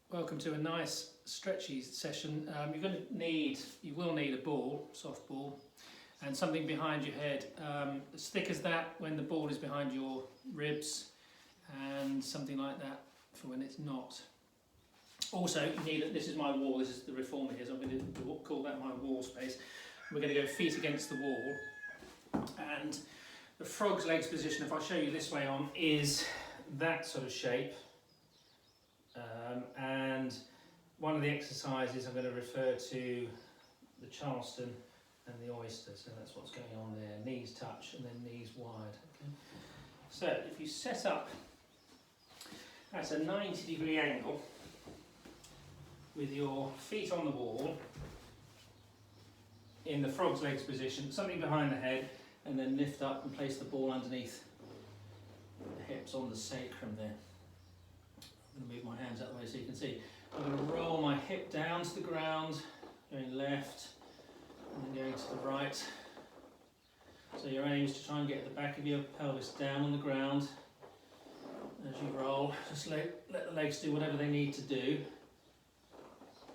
Welcome to a nice stretchy session. You will need a ball, soft ball, and something behind your head, as thick as that when the ball is behind your ribs, and something like that for when it's not. Also, you need, this is my wall, this is the reformer here, so I'm going to call that my wall space. We're going to go feet against the wall, and the frog's legs position, if I show you this way on, is that sort of shape. And one of the exercises I'm going to refer to the Charleston and the oyster, so that's what's going on there. Knees touch and then knees wide. Okay. So if you set up, that's a 90-degree angle with your feet on the wall in the frog's legs position, something behind the head, and then lift up and place the ball underneath the hips on the sacrum there. I'm going to move my hands out of the way so you can see. I'm going to roll my hip down to the ground, going left and then going to the right. So your aim is to try and get the back of your pelvis down on the ground as you roll. Just let the legs do whatever they need to do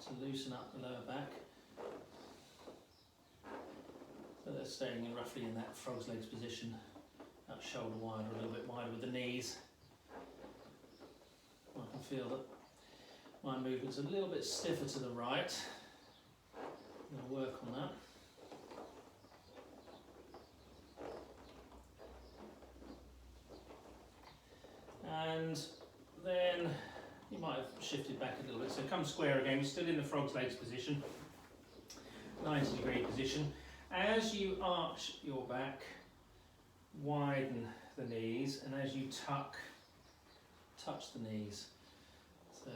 to loosen up the lower back. So they're staying roughly in that frog's legs position, about shoulder wide or a little bit wider with the knees. I can feel that my movement's a little bit stiffer to the right. I'm going to work on that. And then you might have shifted back a little bit. So come square again, we're still in the frog's legs position, 90-degree position. As you arch your back, widen the knees, and as you touch the knees. So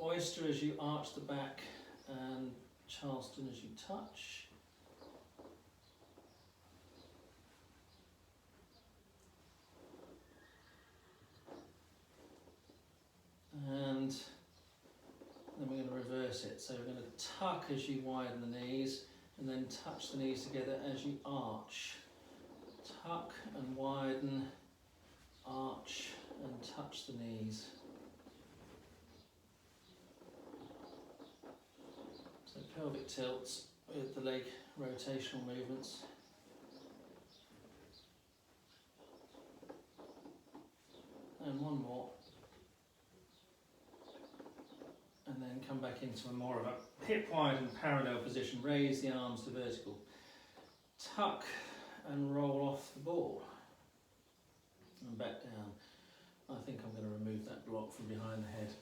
oyster as you arch the back and Charleston as you touch. And then we're going to reverse it. So we're going to tuck as you widen the knees and then touch the knees together as you arch. Tuck and widen, arch and touch the knees. So pelvic tilts with the leg rotational movements. And one more. And then come back into a more of a hip wide and parallel position. Raise the arms to vertical. Tuck and roll off the ball. And back down. I think I'm going to remove that block from behind the head.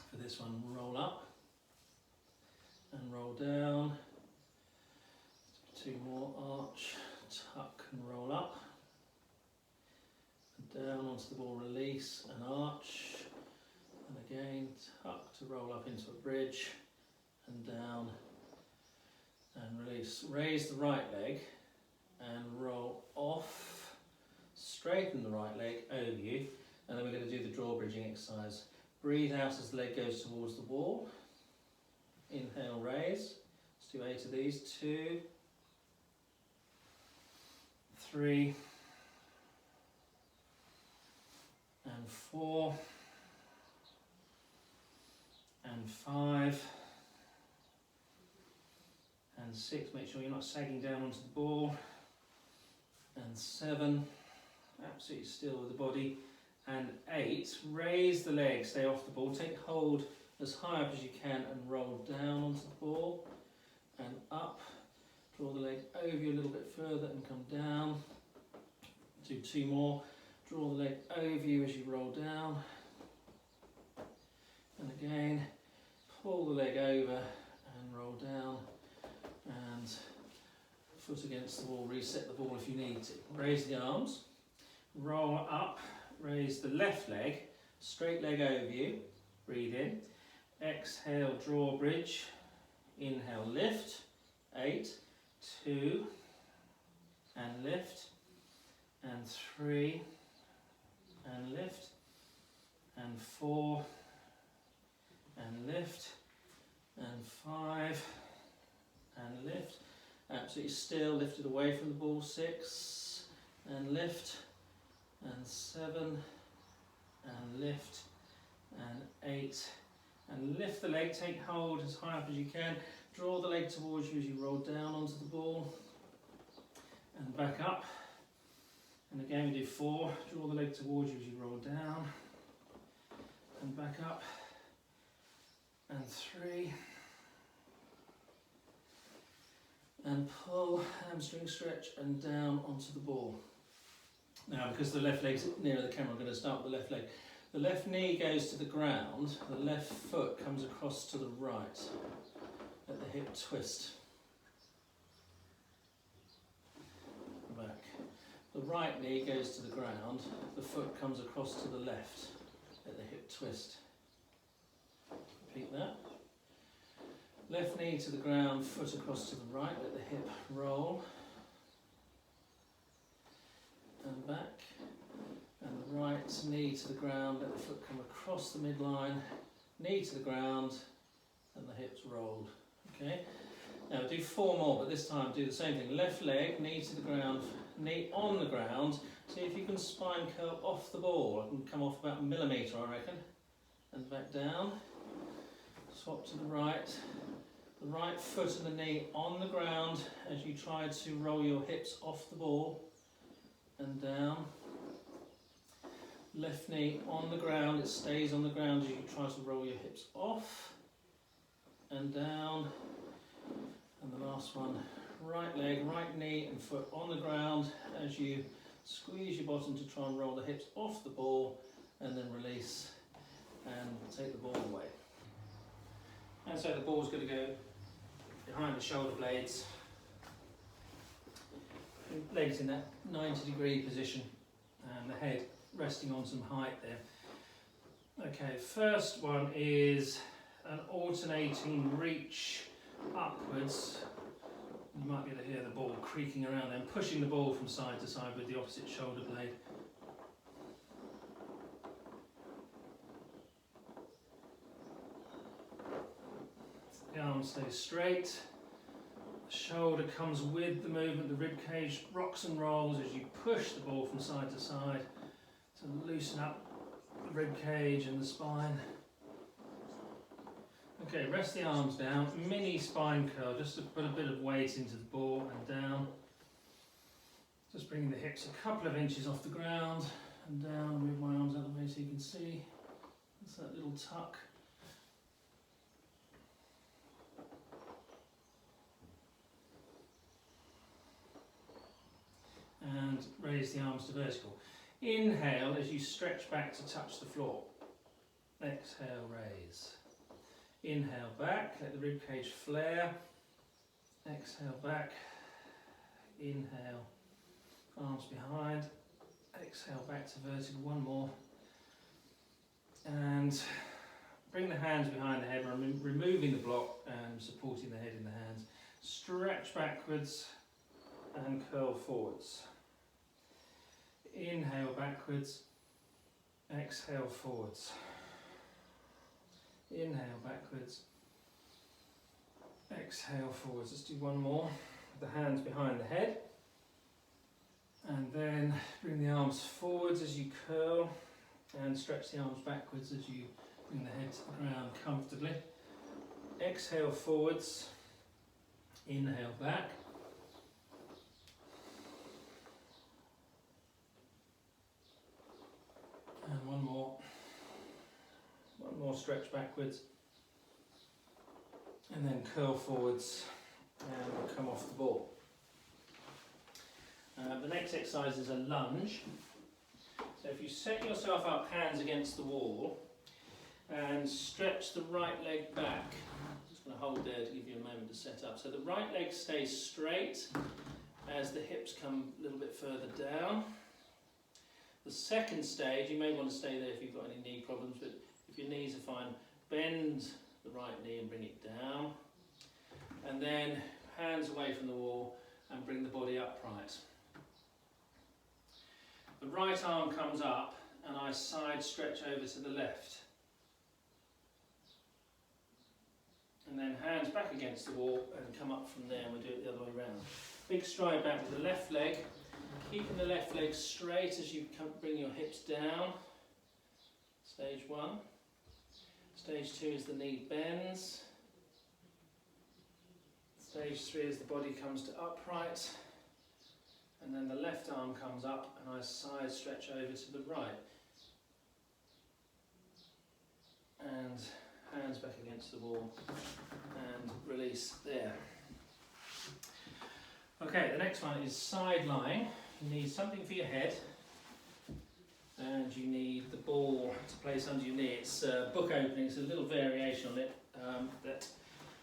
For this one, roll up and roll down. Two more, arch, tuck and roll up. And down onto the ball, release and arch. And again, tuck to roll up into a bridge and down and release. Raise the right leg and roll off. Straighten the right leg over you. And then we're going to do the draw bridging exercise. Breathe out as the leg goes towards the wall. Inhale, raise. Let's do 8 of these. 2, 3, and 4, and 5, and 6. Make sure you're not sagging down onto the ball. And 7, absolutely still with the body. And 8, raise the leg, stay off the ball, take hold as high up as you can and roll down onto the ball and up. Draw the leg over you a little bit further and come down. Do 2 more. Draw the leg over you as you roll down. And again, pull the leg over and roll down. And foot against the wall, reset the ball if you need to. Raise the arms, roll up. Raise the left leg, straight leg over you, breathe in, exhale, draw bridge, inhale, lift, 8, 2, and lift, and 3, and lift, and 4, and lift, and 5, and lift, absolutely still, lifted away from the ball, 6, and lift, and 7, and lift, and 8, And lift the leg, take hold as high up as you can. Draw the leg towards you as you roll down onto the ball. And back up. And again we do 4. Draw the leg towards you as you roll down. And back up. And 3. And pull, hamstring stretch, and down onto the ball. Now, because the left leg's nearer the camera, I'm going to start with the left leg. The left knee goes to the ground, the left foot comes across to the right at the hip twist. Back. The right knee goes to the ground, the foot comes across to the left at the hip twist. Repeat that. Left knee to the ground, foot across to the right, let the hip roll. And back. And the right knee to the ground, let the foot come across the midline, knee to the ground, and the hips rolled. Okay? Now do 4 more, but this time do the same thing. Left leg, knee to the ground, knee on the ground. See if you can spine curl off the ball. I can come off about 1 millimetre, I reckon. And back down. Swap to the right. The right foot and the knee on the ground as you try to roll your hips off the ball and down. Left knee on the ground, it stays on the ground as you try to roll your hips off and down. And the last one, right leg, right knee and foot on the ground as you squeeze your bottom to try and roll the hips off the ball and then release and take the ball away. And so the ball's going to go behind the shoulder blades, legs in that 90-degree position and the head resting on some height there. Okay, first one is an alternating reach upwards. You might be able to hear the ball creaking around there, pushing the ball from side to side with the opposite shoulder blade. The arm stays straight, the shoulder comes with the movement, the rib cage rocks and rolls as you push the ball from side to side to loosen up the rib cage and the spine. Okay, rest the arms down, mini spine curl, just to put a bit of weight into the ball and down. Just bringing the hips a couple of inches off the ground and down, move my arms out of the way so you can see. That's that little tuck. And raise the arms to vertical. Inhale as you stretch back to touch the floor. Exhale, raise. Inhale back, let the rib cage flare. Exhale back. Inhale, arms behind. Exhale back to vertical, 1 more. And bring the hands behind the head, removing the block and supporting the head in the hands. Stretch backwards and curl forwards. Inhale backwards, exhale forwards. Inhale backwards, exhale forwards. Let's do 1 more with the hands behind the head. And then bring the arms forwards as you curl and stretch the arms backwards as you bring the head to the ground comfortably. Exhale forwards, inhale back. And 1 more. 1 more stretch backwards. And then curl forwards and we'll come off the ball. The next exercise is a lunge. So if you set yourself up, hands against the wall, and stretch the right leg back. I'm just going to hold there to give you a moment to set up. So the right leg stays straight as the hips come a little bit further down. The second stage, you may want to stay there if you've got any knee problems, but if your knees are fine, bend the right knee and bring it down. And then hands away from the wall and bring the body upright. The right arm comes up and I side stretch over to the left. And then hands back against the wall and come up from there, and we'll do it the other way around. Big stride back with the left leg, keeping the left leg straight as you bring your hips down. Stage 1. Stage 2 is the knee bends. Stage 3 is the body comes to upright. And then the left arm comes up and I side stretch over to the right. And hands back against the wall and release there. Okay, the next one is side lying. You need something for your head and you need the ball to place under your knee. It's a book opening, it's a little variation on it that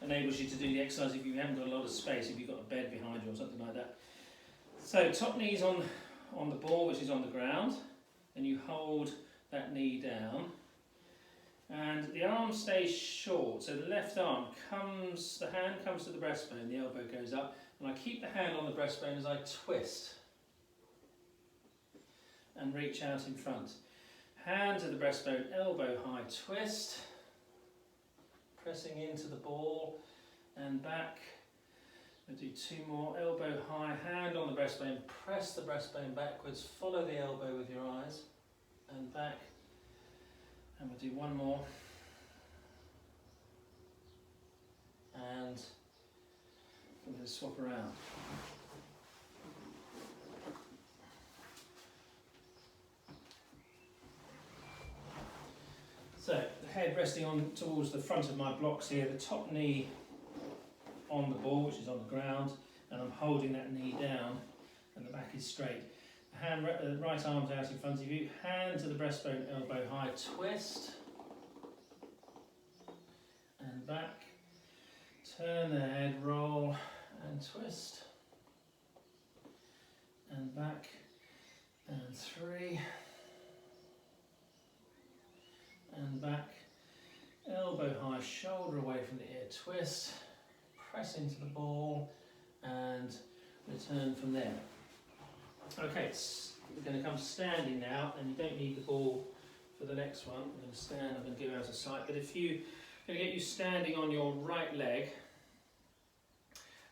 enables you to do the exercise if you haven't got a lot of space, if you've got a bed behind you or something like that. So top knee's on the ball, which is on the ground, and you hold that knee down. And the arm stays short, so the left arm comes, the hand comes to the breastbone, the elbow goes up, and I keep the hand on the breastbone as I twist and reach out in front. Hand to the breastbone, elbow high twist, pressing into the ball and back. We'll do 2 more, elbow high, hand on the breastbone, press the breastbone backwards, follow the elbow with your eyes and back. And we'll do 1 more. And I'm going to swap around. So, the head resting on towards the front of my blocks here, the top knee on the ball, which is on the ground, and I'm holding that knee down, and the back is straight. The right arm's out in front of you, hand to the breastbone, elbow high, twist, and back, turn the head, roll, and twist, and back, and 3, and back, elbow high, shoulder away from the ear, twist, press into the ball, and return from there. Okay, we're going to come standing now, and you don't need the ball for the next one. I'm going to stand, I'm going to go out of sight, but if you, I'm going to get you standing on your right leg,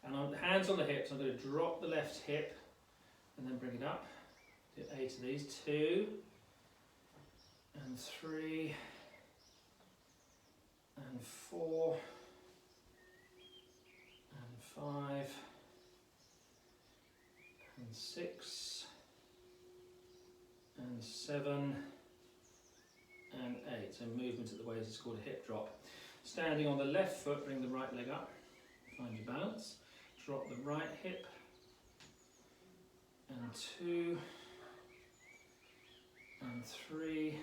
and on hands on the hips, I'm going to drop the left hip, and then bring it up. Do 8 of these, 2, and 3, and 4, and 5, and 6, and 7, and 8. So movement at the waist is called a hip drop. Standing on the left foot, bring the right leg up, find your balance, drop the right hip, and 2, and 3,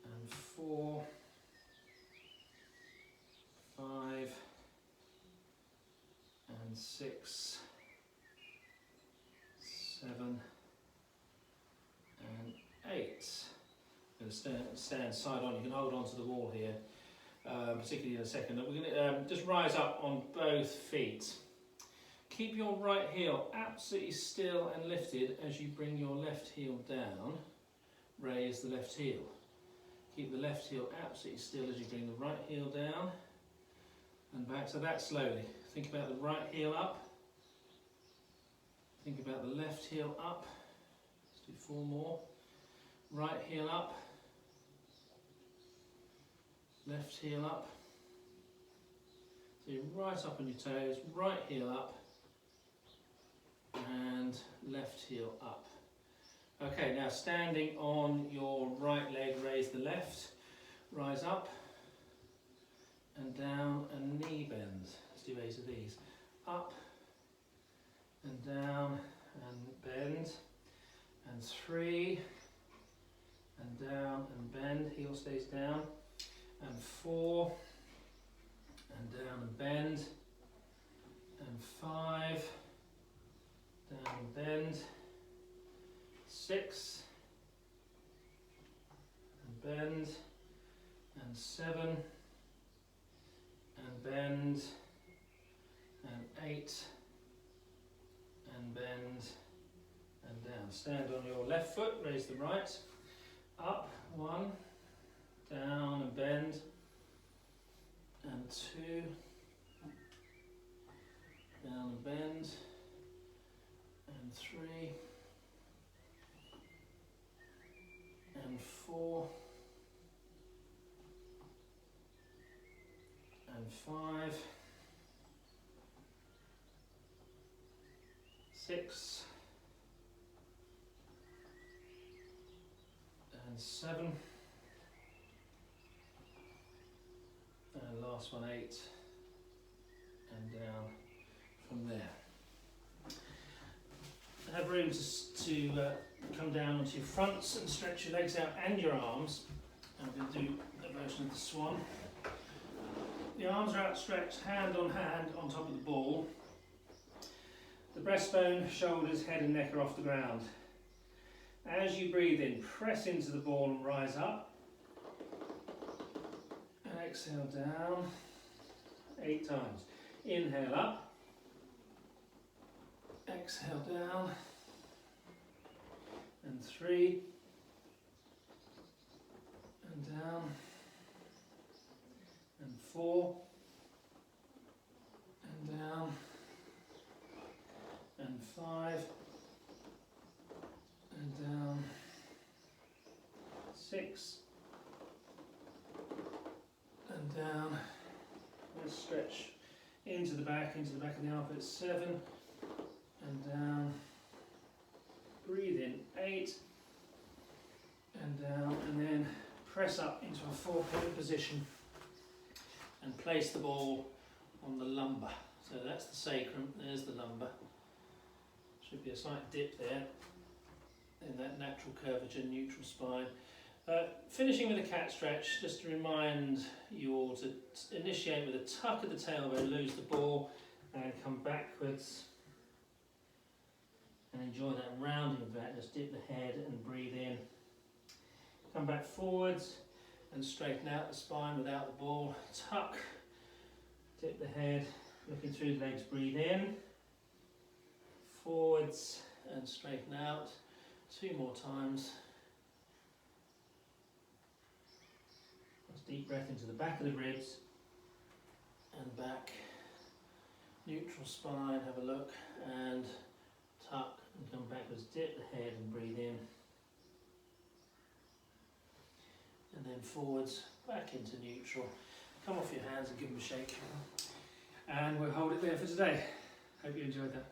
and 4, 5, and 6, 7, and 8. I'm going to stand side on. You can hold on to the wall here, particularly in a second. We're going to just rise up on both feet. Keep your right heel absolutely still and lifted as you bring your left heel down. Raise the left heel. Keep the left heel absolutely still as you bring the right heel down and back. So that slowly. Think about the right heel up. Think about the left heel up. Let's do 4 more. Right heel up. Left heel up. So you're right up on your toes, right heel up, and left heel up. Okay, now standing on your right leg, raise the left, rise up, and down, and knee bend. Let's do 8 of these. Up, and down, and bend, and 3, and down, and bend, heel stays down, and 4, and down and bend, and 5, down and bend, 6, and bend, and 7, and bend, and 8, and bend, and down. Stand on your left foot, raise the right, up, 1, down and bend, and 2, down and bend, and 3, and 4, and 5, 6, and 7, and last one 8, and down from there. Have room to come down onto your fronts and stretch your legs out and your arms. I'm going to do a version of the swan. The arms are outstretched, hand on top of the ball. The breastbone, shoulders, head and neck are off the ground. As you breathe in, press into the ball and rise up. And exhale down 8 times. Inhale up. Exhale down. And 3. And down. And 4. And down. And 5. And down. 6. And down. Let's stretch into the back of the armpits. 7. And down. Breathe in. 8. And down. And then press up into a 4-pivot position and place the ball on the lumbar. So that's the sacrum, there's the lumbar. Should be a slight dip there in that natural curvature, neutral spine. Finishing with a cat stretch, just to remind you all to initiate with a tuck of the tailbone, lose the ball and come backwards and enjoy that rounding of that. Just dip the head and breathe in. Come back forwards and straighten out the spine without the ball. Tuck, dip the head, looking through the legs, breathe in. Forwards and straighten out. 2 more times. Let's deep breath into the back of the ribs and back. Neutral spine, have a look and tuck and come backwards, dip the head and breathe in. And then forwards, back into neutral. Come off your hands and give them a shake. And we'll hold it there for today. Hope you enjoyed that.